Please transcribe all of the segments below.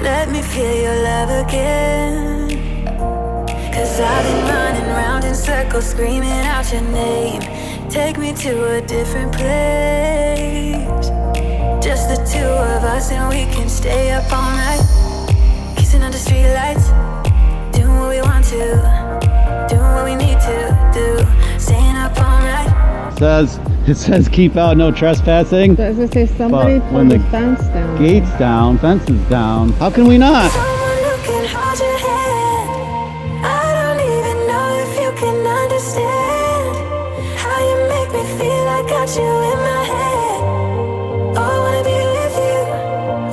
Let me feel your love again. Cause I've been running round in circles, screaming out your name. Take me to a different place. Just the two of us and we can stay up all night. Kissing under streetlights, doing what we want to, doing what we need to do, staying up all night. It says keep out, no trespassing. Does it say somebody But pull when the the fence down? Gates down, fences down. How can we not? Someone who can hold your hand. I don't even know if you can understand how you make me feel. I got you in my head. Oh, I wanna be with you.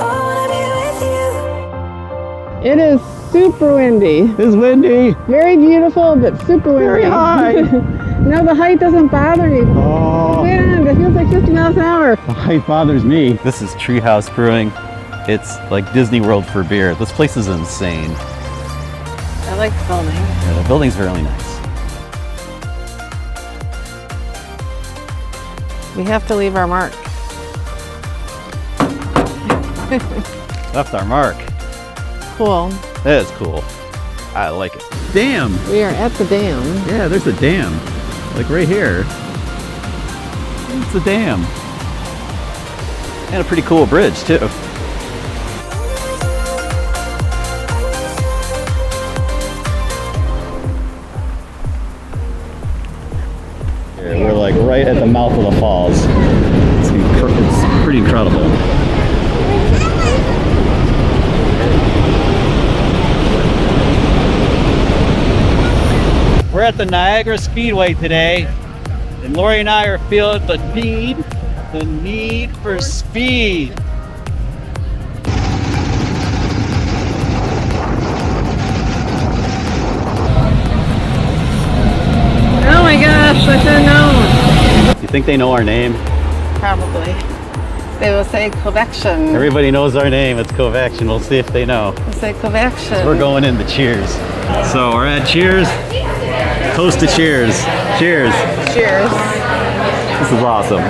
Oh, I wanna be with you. It is super windy. It's windy. Very beautiful, but super windy. Very high. No, the height doesn't bother me. Oh, Wind, it feels like 50 miles an hour. the height bothers me. This is Treehouse Brewing. It's like Disney World for beer. This place is insane. I like the building. Yeah, the building's really nice. We have to leave our mark. Left our mark. Cool. That is cool. I like it. Dam. We are at the dam. Yeah, there's a dam. Like right here. It's a dam. And a pretty cool bridge too. We're like right at the mouth of the falls. It's pretty incredible. We're at the Niagara Speedway today, and Lori and I are feeling the need for speed. Oh my gosh, I should have known. You think they know our name? Probably. They will say Kovaction. Everybody knows our name. It's Kovaction. We'll see if they know. They'll say Kovaction. We're going into Cheers. So we're at Cheers. Toast to Cheers. Cheers. Cheers. This is awesome.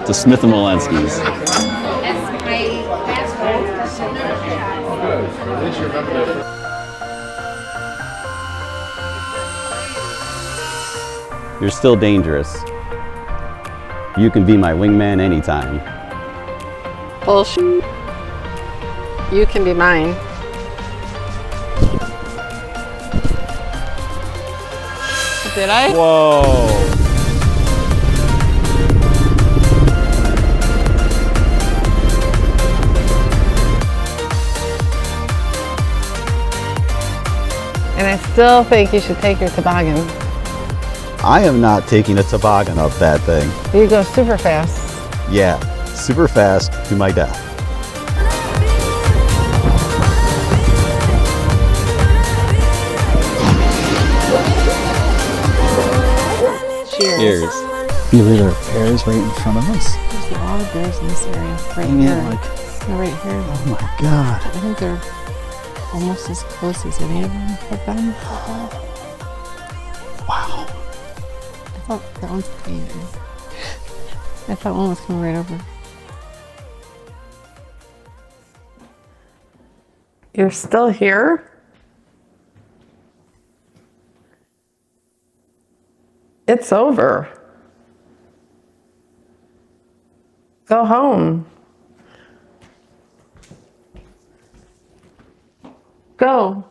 To Smith & Wolenski's. You're still dangerous. You can be my wingman anytime. Bullshit. You can be mine. Did I? Whoa. And I still think you should take your toboggan. I am not taking a toboggan up that thing. You go super fast. Yeah, super fast to my death. Cheers. There are bears right in front of us. There's a lot of bears in this area. Right I mean, here. like, Right here. oh my god. I think they're almost as close as any of them have been. Wow. I thought that one's pretty. I thought one was coming right over. You're still here? It's over. Go home. Go.